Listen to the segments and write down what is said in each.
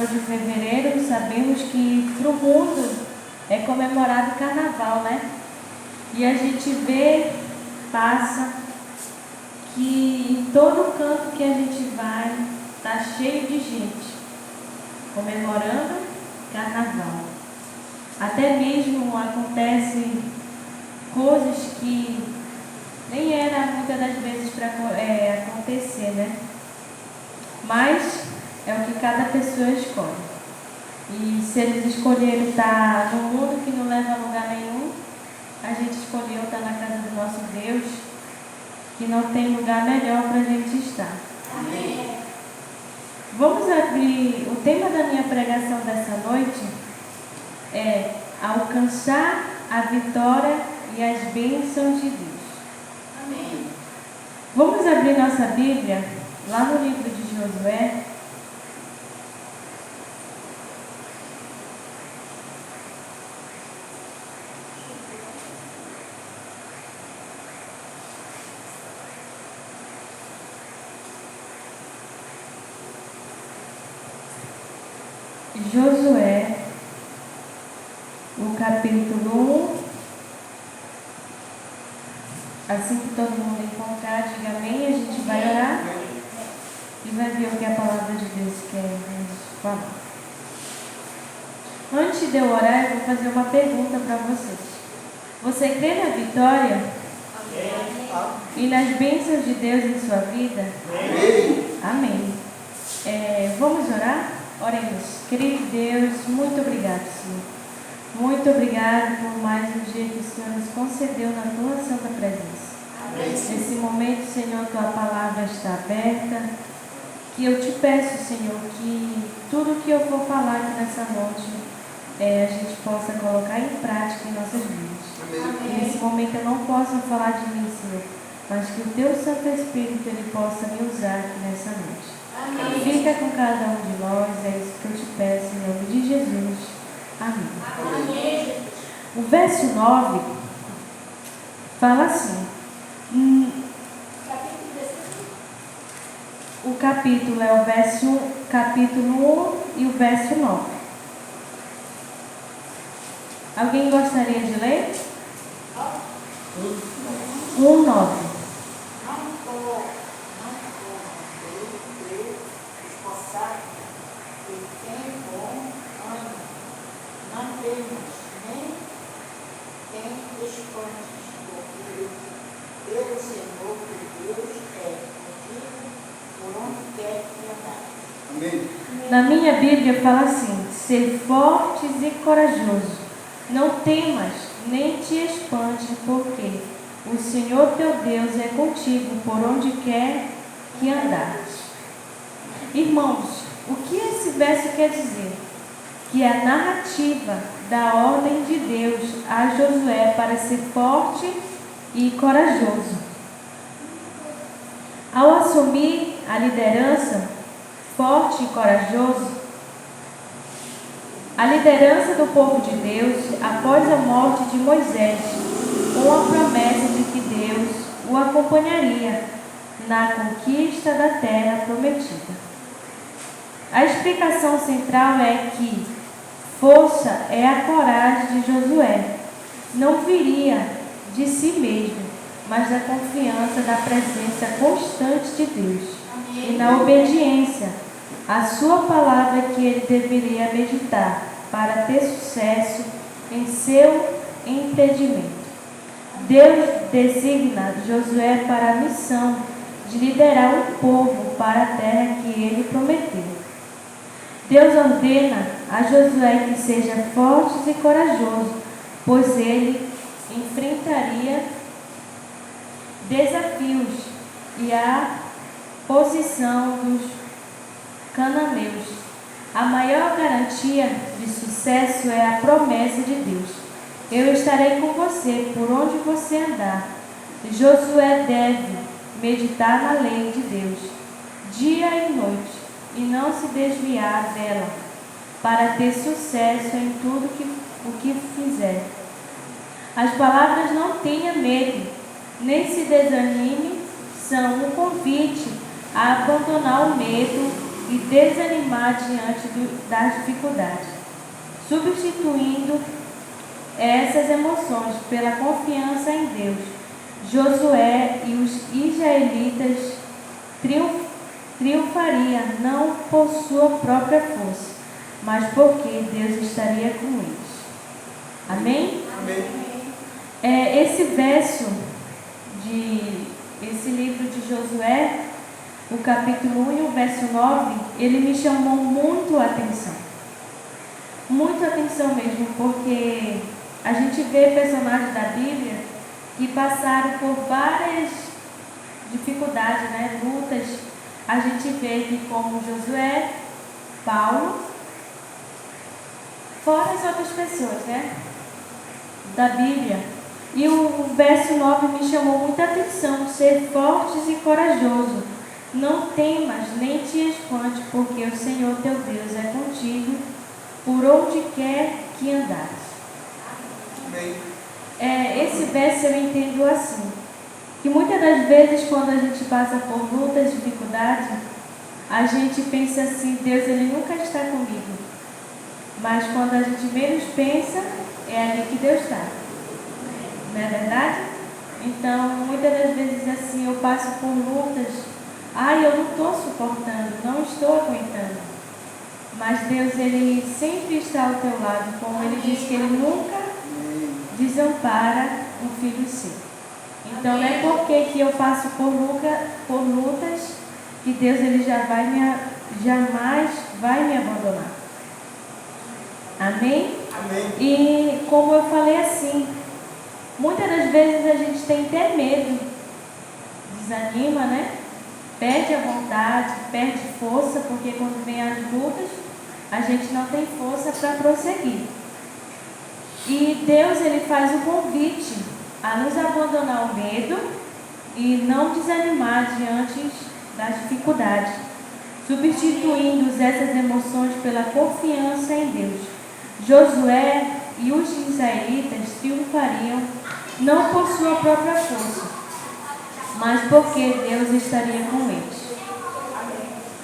1º de fevereiro, sabemos que para o mundo é comemorado o carnaval, né? E a gente vê, passa, que em todo canto que a gente vai, está cheio de gente comemorando carnaval. Até mesmo acontecem coisas que nem era muitas das vezes para acontecer, né? Mas é o que cada pessoa escolhe. E se eles escolheram estar no mundo que não leva a lugar nenhum, a gente escolheu estar na casa do nosso Deus, que não tem lugar melhor para a gente estar. Amém. Vamos abrir. O tema da minha pregação dessa noite é alcançar a vitória e as bênçãos de Deus. Amém. Vamos abrir nossa Bíblia lá no livro de Josué. Josué, o capítulo 1. Assim que todo mundo encontrar, diga amém, a gente vai orar e vai ver o que a palavra de Deus quer nos falar. Antes de eu orar, eu vou fazer uma pergunta para vocês. Você crê na vitória e nas bênçãos de Deus em sua vida? Amém. Vamos orar? Oremos. Querido Deus, muito obrigado, Senhor. Muito obrigado por mais um dia que o Senhor nos concedeu na tua santa presença. Amém. Nesse momento, Senhor, tua palavra está aberta. Que eu te peço, Senhor, que tudo que eu for falar aqui nessa noite, a gente possa colocar em prática em nossas vidas. Amém. Que nesse momento eu não possa falar de mim, Senhor, mas que o teu Santo Espírito ele possa me usar aqui nessa noite. Amém. Fica com cada um de nós, é isso que eu te peço, em nome de Jesus. Amém. Amém. O verso 9 fala assim. O capítulo é o capítulo 1 e o verso 9. Alguém gostaria de ler? 1:9. Na minha Bíblia fala assim: ser fortes e corajosos, não temas, nem te espante, porque o Senhor teu Deus é contigo por onde quer que andares. Irmãos, o que esse verso quer dizer? Que a narrativa da ordem de Deus a Josué para ser forte e corajoso. Ao assumir a liderança, forte e corajoso, a liderança do povo de Deus após a morte de Moisés, com a promessa de que Deus o acompanharia na conquista da terra prometida. A explicação central é que força é a coragem de Josué. Não viria de si mesmo, mas da confiança da presença constante de Deus. E na obediência à sua palavra que ele deveria meditar para ter sucesso em seu empreendimento. Deus designa Josué para a missão de liderar um povo para a terra que ele prometeu. Deus ordena a Josué que seja forte e corajoso, pois ele enfrentaria desafios e a posição dos cananeus. A maior garantia de sucesso é a promessa de Deus. Eu estarei com você por onde você andar. Josué deve meditar na lei de Deus, dia e noite, e não se desviar dela, para ter sucesso em tudo o que fizer. As palavras "não tenha medo, nem se desanime" são um convite a abandonar o medo e desanimar diante das dificuldades, substituindo essas emoções pela confiança em Deus. Josué e os israelitas triunfariam não por sua própria força, mas porque Deus estaria com eles. Amém? Amém. Esse verso esse livro de Josué, o capítulo 1 e o verso 9, ele me chamou muito a atenção. Muito atenção mesmo, porque a gente vê personagens da Bíblia que passaram por várias dificuldades, né, lutas. A gente vê que como Josué, Paulo, fora as outras pessoas, né, da Bíblia. E o verso 9 me chamou muita atenção: ser fortes e corajosos. Não temas nem te espante, porque o Senhor teu Deus é contigo por onde quer que andares. Amém. Esse verso eu entendo assim, que muitas das vezes quando a gente passa por lutas, dificuldades, a gente pensa assim: Deus, ele nunca está comigo. Mas quando a gente menos pensa, é ali que Deus está. Não é verdade? Então, muitas das vezes assim, eu passo por lutas, eu não estou suportando, não estou aguentando. Mas Deus, ele sempre está ao teu lado, como ele diz que ele nunca desampara um filho seu. Então, não é porque que eu passo por lutas que Deus, ele jamais vai me abandonar. Amém? Amém. E como eu falei assim, muitas das vezes a gente tem até medo, desanima, né? Perde a vontade, perde força, porque quando vem as lutas, a gente não tem força para prosseguir. E Deus, ele faz o convite a nos abandonar o medo e não desanimar diante das dificuldades, substituindo essas emoções pela confiança em Deus. Josué e os israelitas triunfariam não por sua própria força, mas porque Deus estaria com eles.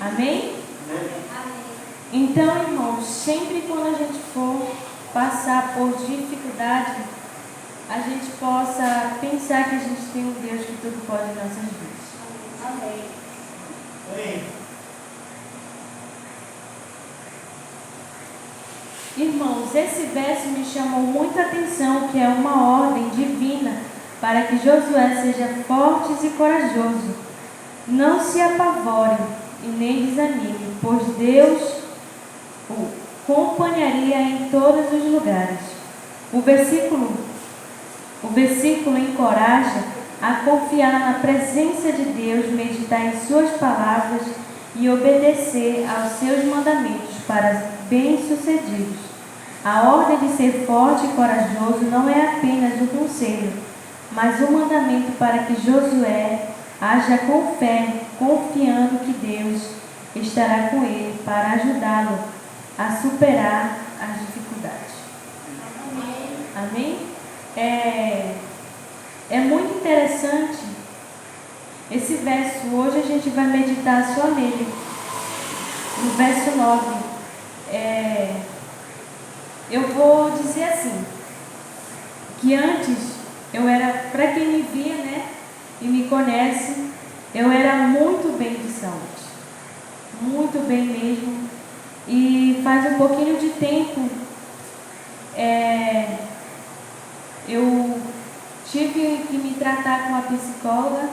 Amém? Então, irmãos, sempre quando a gente for passar por dificuldade, a gente possa pensar que a gente tem um Deus que tudo pode em nossas vidas. Amém. Amém. Irmãos, esse verso me chamou muita atenção, que é uma ordem divina para que Josué seja forte e corajoso. Não se apavore e nem desanime, pois Deus o acompanharia em todos os lugares. O versículo encoraja a confiar na presença de Deus, meditar em suas palavras e obedecer aos seus mandamentos para bem-sucedidos. A ordem de ser forte e corajoso não é apenas um conselho, mas um mandamento para que Josué haja com fé, confiando que Deus estará com ele para ajudá-lo a superar as dificuldades. Amém? É muito interessante esse verso. Hoje a gente vai meditar só nele. No verso 9. Eu vou dizer assim, que antes eu era, para quem me via, né, e me conhece, eu era muito bem de saúde. Muito bem mesmo. E faz um pouquinho de tempo eu tive que me tratar com a psicóloga,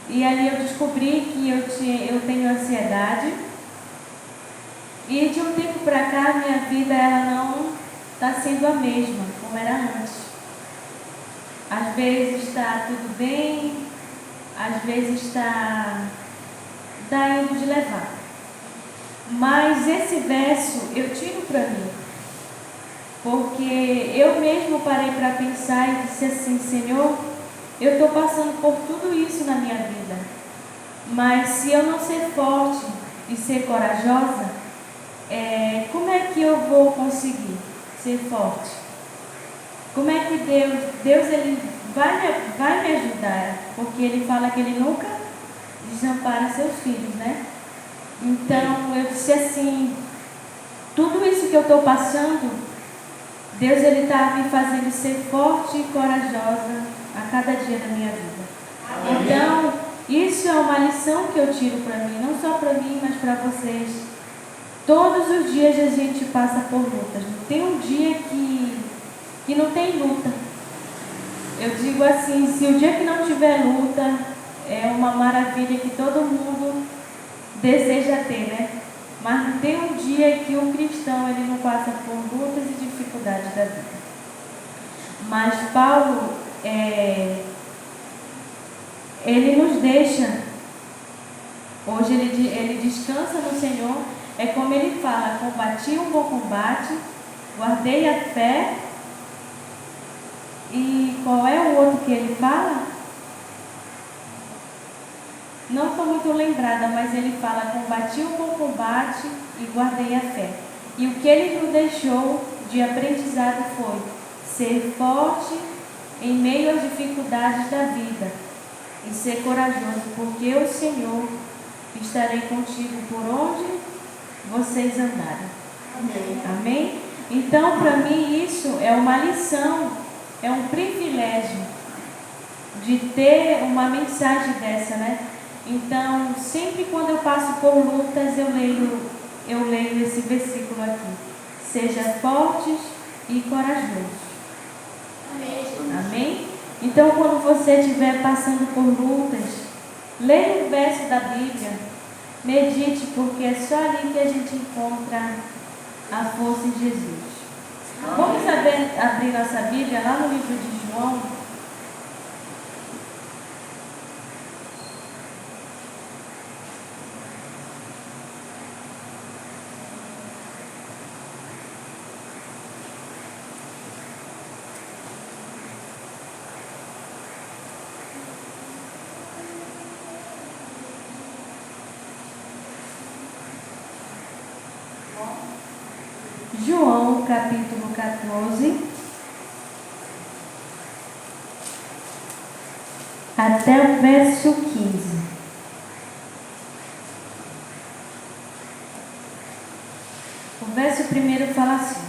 e ali eu descobri que eu tenho ansiedade, e de um tempo para cá minha vida ela não está sendo a mesma como era antes. Às vezes está tudo bem, às vezes está indo de levar. Mas esse verso eu tiro para mim, porque eu mesmo parei para pensar e disse assim: Senhor, eu estou passando por tudo isso na minha vida, mas se eu não ser forte e ser corajosa, como é que eu vou conseguir ser forte? Como é que Deus ele vai me ajudar? Porque ele fala que ele nunca desampara seus filhos, né? Então eu disse assim, tudo isso que eu estou passando, Deus ele está me fazendo ser forte e corajosa a cada dia da minha vida. Então, isso é uma lição que eu tiro para mim, não só para mim, mas para vocês. Todos os dias a gente passa por lutas. Não tem um dia que não tem luta. Eu digo assim, se o dia que não tiver luta, é uma maravilha que todo mundo deseja ter, né? Mas não tem um dia que o cristão ele não passa por lutas e dificuldades da vida. Mas Paulo, ele nos deixa, hoje ele descansa no Senhor, é como ele fala, combati um bom combate, guardei a fé, e qual é o outro que ele fala? Não estou muito lembrada, mas ele fala, combati um bom combate e guardei a fé. E o que ele nos deixou de aprendizado foi ser forte em meio às dificuldades da vida e ser corajoso, porque o Senhor estarei contigo por onde vocês andarem. Amém. Amém? Então, para mim, isso é uma lição, é um privilégio de ter uma mensagem dessa, né? Então, sempre quando eu passo por lutas, eu leio esse versículo aqui. Seja fortes e corajosos. Amém. Amém? Então, quando você estiver passando por lutas, leia um verso da Bíblia, medite, porque é só ali que a gente encontra a força em Jesus. Vamos abrir nossa Bíblia lá no livro de João. João, capítulo 14, até o verso 15. O verso primeiro fala assim: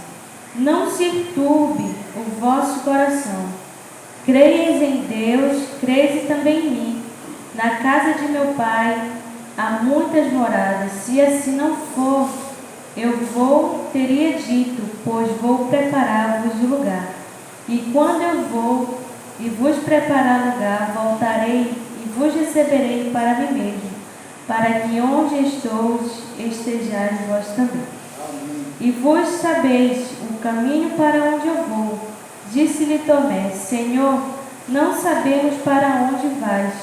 não se turbe o vosso coração. Creis em Deus, creis também em mim. Na casa de meu Pai há muitas moradas. Se assim não for, eu teria dito, pois vou preparar-vos lugar. E quando eu vou e vos preparar lugar, voltarei e vos receberei para mim mesmo, para que onde estou estejais vós também. E vós sabeis o caminho para onde eu vou. Disse-lhe Tomé: Senhor, não sabemos para onde vais.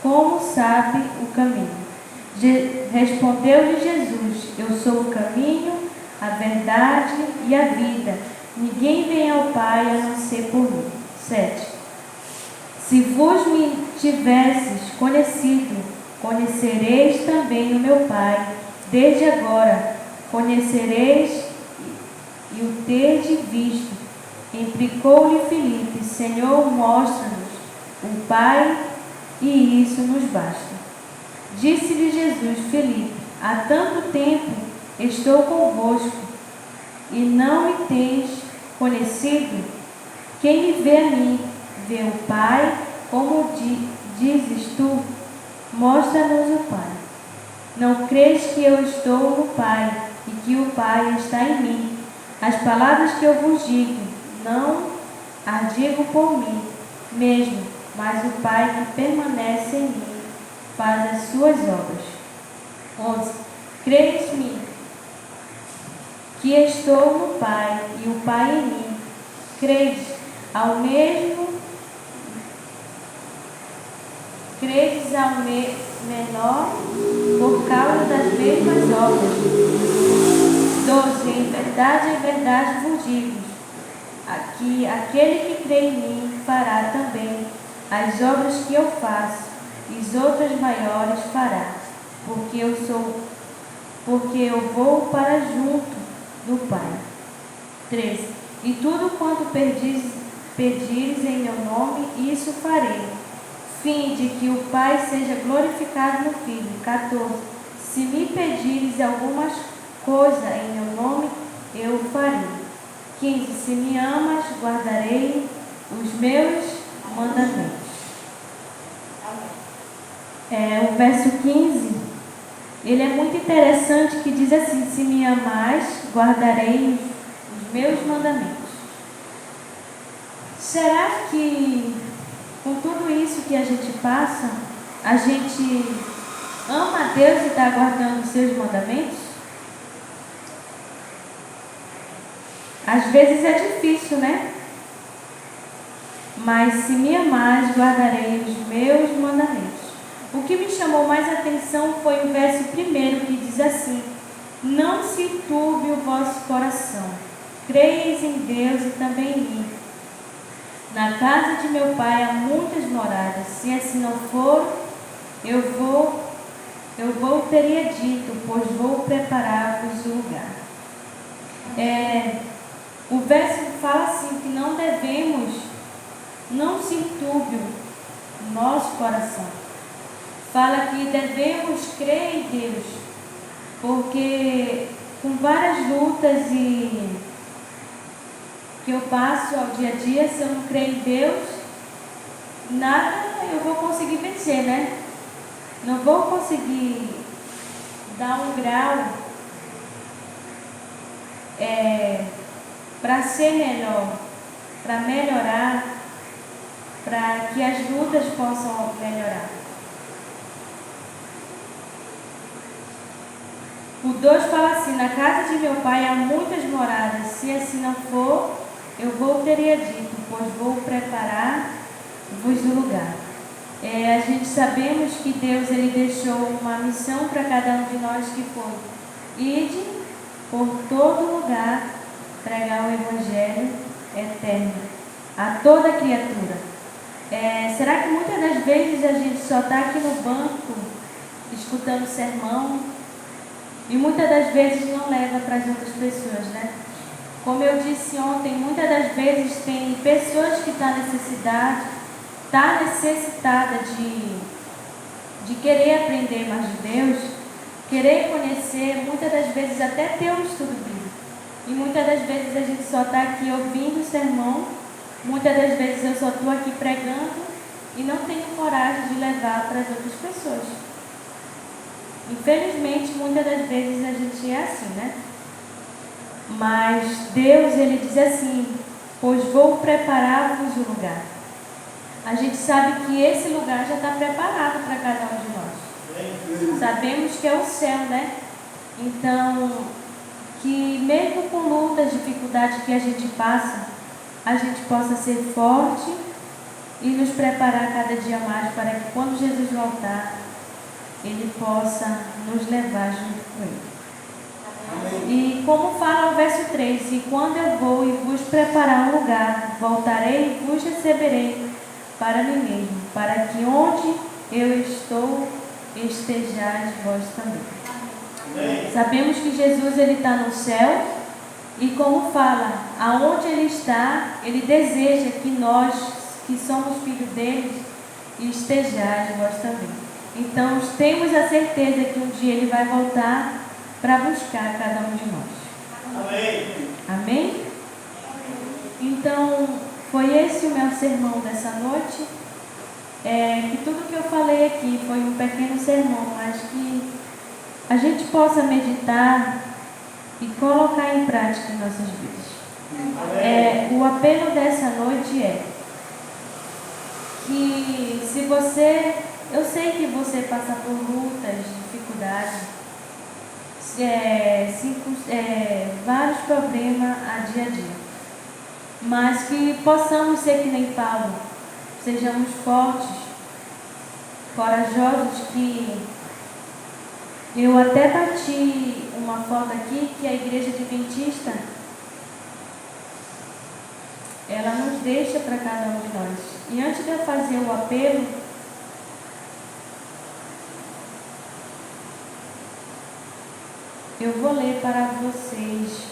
Como sabe o caminho? Respondeu-lhe Jesus: eu sou o caminho, a verdade e a vida. Ninguém vem ao Pai a não ser por mim. 7. Se vos me tivesses conhecido, conhecereis também o meu Pai. Desde agora conhecereis e o terdes visto. Implicou-lhe Filipe: Senhor, mostra-nos o Pai, e isso nos basta. Disse-lhe Jesus: Filipe, há tanto tempo estou convosco e não me tens conhecido? Quem me vê a mim, vê o Pai. Como dizes tu, mostra-nos o Pai. Não crês que eu estou no Pai e que o Pai está em mim? As palavras que eu vos digo, não as digo por mim mesmo, mas o Pai que permanece em mim faz as suas obras. 11. Creis-me que estou no Pai e o Pai em mim. Credes ao menor por causa das mesmas obras. 12. Em verdade vos digo, que aquele que crê em mim fará também as obras que eu faço, e outras maiores fará, porque eu vou para junto do Pai. 13. E tudo quanto pedires em meu nome, isso farei, fim de que o Pai seja glorificado no Filho. 14. se me pedires alguma coisa em meu nome, eu o farei. 15. Se me amas, guardarei os meus mandamentos. O verso 15, ele é muito interessante, que diz assim: se me amais, guardarei os meus mandamentos. Será que com tudo isso que a gente passa, a gente ama a Deus e está guardando os seus mandamentos? Às vezes é difícil, né? Mas se me amais, guardarei os meus mandamentos. O que me chamou mais atenção foi o verso 1, que diz assim: não se turbe o vosso coração, creis em Deus e também em mim. Na casa de meu pai há muitas moradas, se assim não for, eu vou teria dito, pois vou preparar-vos o lugar. O verso fala assim, que não se turbe o nosso coração. Fala que devemos crer em Deus, porque com várias lutas que eu passo ao dia a dia, se eu não crer em Deus, nada eu vou conseguir vencer, né? Não vou conseguir dar um grau para ser melhor, para melhorar, para que as lutas possam melhorar. O 2 fala assim: na casa de meu pai há muitas moradas, se assim não for, eu vou teria dito, pois vou preparar-vos o lugar. A gente sabemos que Deus ele deixou uma missão para cada um de nós, que foi: ide por todo lugar, pregar o evangelho eterno a toda criatura. Será que muitas das vezes a gente só está aqui no banco escutando sermão e muitas das vezes não leva para as outras pessoas, né? Como eu disse ontem, muitas das vezes tem pessoas que estão necessitada de querer aprender mais de Deus, querer conhecer, muitas das vezes até ter um estudo bíblico. E muitas das vezes a gente só está aqui ouvindo o sermão, muitas das vezes eu só estou aqui pregando e não tenho coragem de levar para as outras pessoas. Infelizmente, muitas das vezes a gente é assim, né? Mas Deus, ele diz assim: pois vou preparar-vos o lugar. A gente sabe que esse lugar já está preparado para cada um de nós. Sabemos que é o céu, né? Então, que mesmo com lutas, dificuldades que a gente passa, a gente possa ser forte e nos preparar cada dia mais para que quando Jesus voltar, ele possa nos levar junto com ele. Amém. E como fala o verso 3: e quando eu vou e vos preparar um lugar, voltarei e vos receberei para mim mesmo, para que onde eu estou, estejais vós também. Amém. Sabemos que Jesus ele está no céu, e como fala, aonde ele está, ele deseja que nós, que somos filhos dele, estejais vós também. Então temos a certeza que um dia ele vai voltar para buscar cada um de nós. Amém? Amém? Então, foi esse o meu sermão dessa noite. Que tudo que eu falei aqui foi um pequeno sermão, mas que a gente possa meditar e colocar em prática em nossas vidas. O apelo dessa noite é que se você, eu sei que você passa por lutas, dificuldades, vários problemas a dia, mas que possamos ser que nem Paulo, sejamos fortes, corajosos, que eu até bati uma foto aqui, que a Igreja Adventista, ela nos deixa para cada um de nós. E antes de eu fazer o apelo, eu vou ler para vocês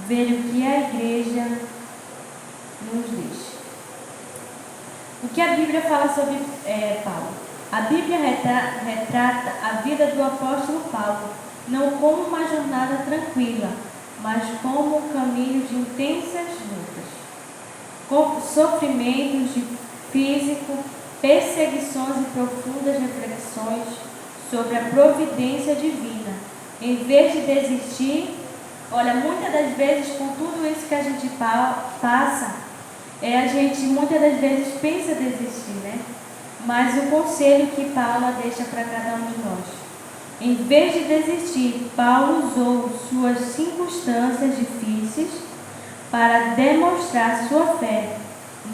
verem o que a Igreja nos deixa. O que a Bíblia fala sobre Paulo? A Bíblia retrata a vida do apóstolo Paulo, não como uma jornada tranquila, mas como um caminho de intensas lutas, com sofrimentos físicos, perseguições e profundas reflexões sobre a providência divina. Em vez de desistir, olha, muitas das vezes com tudo isso que a gente passa, a gente muitas das vezes pensa desistir, né? Mas o conselho que Paulo deixa para cada um de nós: em vez de desistir, Paulo usou suas circunstâncias difíceis para demonstrar sua fé,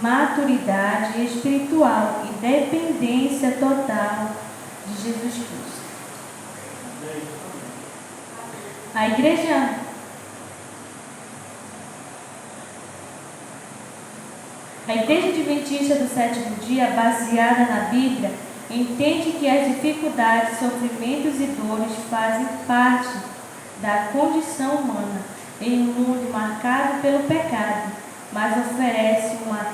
maturidade espiritual e dependência total de Jesus Cristo. A Igreja Adventista do Sétimo Dia, baseada na Bíblia, entende que as dificuldades, sofrimentos e dores fazem parte da condição humana em um mundo marcado pelo pecado, mas oferece uma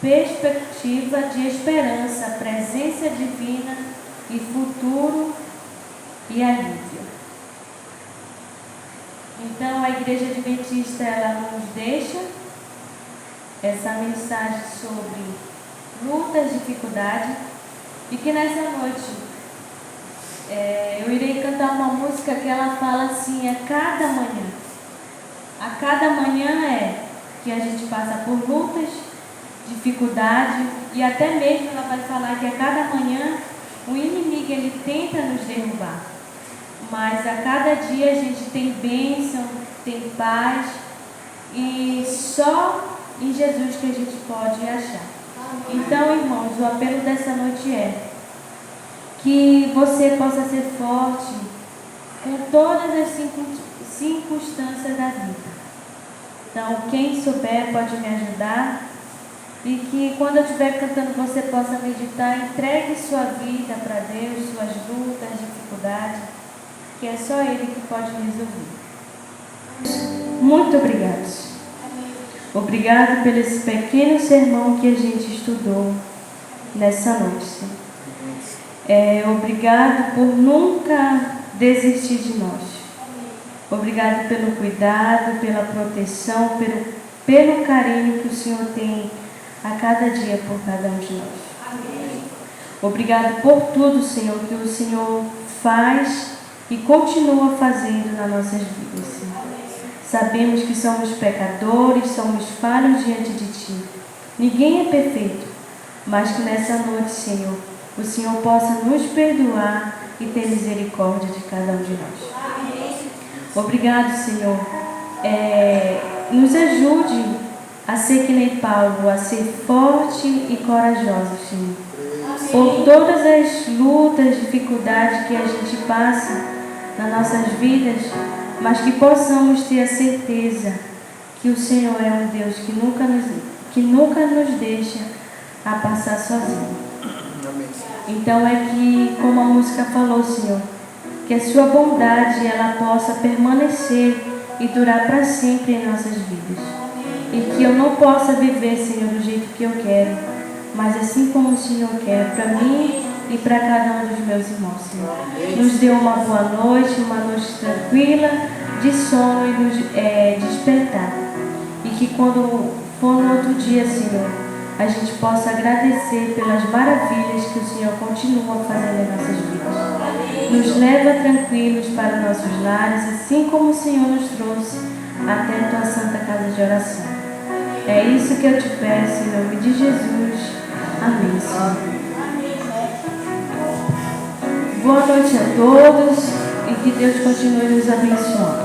perspectiva de esperança, presença divina e futuro e alívio. Então, a Igreja Adventista, ela nos deixa essa mensagem sobre lutas, dificuldades, e que nessa noite eu irei cantar uma música que ela fala assim: a cada manhã que a gente passa por lutas, dificuldade, e até mesmo ela vai falar que a cada manhã o inimigo ele tenta nos derrubar, mas a cada dia a gente tem bênção, tem paz, e só em Jesus que a gente pode achar. Então, irmãos, o apelo dessa noite é que você possa ser forte com todas as circunstâncias da vida. Então, quem souber pode me ajudar, e que quando eu estiver cantando você possa meditar, entregue sua vida para Deus, suas lutas, dificuldades, que é só Ele que pode resolver. Muito obrigado. Obrigado pelo esse pequeno sermão que a gente estudou nessa noite. Obrigado por nunca desistir de nós. Obrigado pelo cuidado, pela proteção, pelo carinho que o Senhor tem a cada dia por cada um de nós. Amém. Obrigado por tudo, Senhor, que o Senhor faz e continua fazendo nas nossas vidas, Senhor. Sabemos que somos pecadores, somos falhos diante de Ti. Ninguém é perfeito, mas que nessa noite, Senhor, o Senhor possa nos perdoar e ter misericórdia de cada um de nós. Amém. Obrigado, Senhor. Nos ajude a ser que nem Paulo, a ser forte e corajoso, Senhor. Amém. Por todas as lutas, dificuldades que a gente passa nas nossas vidas, mas que possamos ter a certeza que o Senhor é um Deus que nunca nos deixa a passar sozinho. Então que, como a música falou, Senhor, que a sua bondade ela possa permanecer e durar para sempre em nossas vidas. E que eu não possa viver, Senhor, do jeito que eu quero, mas assim como o Senhor quer para mim e para cada um dos meus irmãos, Senhor. Nos dê uma boa noite, uma noite tranquila, de sono e nos despertar. E que quando for no outro dia, Senhor, a gente possa agradecer pelas maravilhas que o Senhor continua fazendo em nossas vidas. Nos leva tranquilos para nossos lares, assim como o Senhor nos trouxe até a Tua Santa Casa de Oração. É isso que eu te peço, em nome de Jesus. Amém, Senhor. Boa noite a todos e que Deus continue nos abençoando.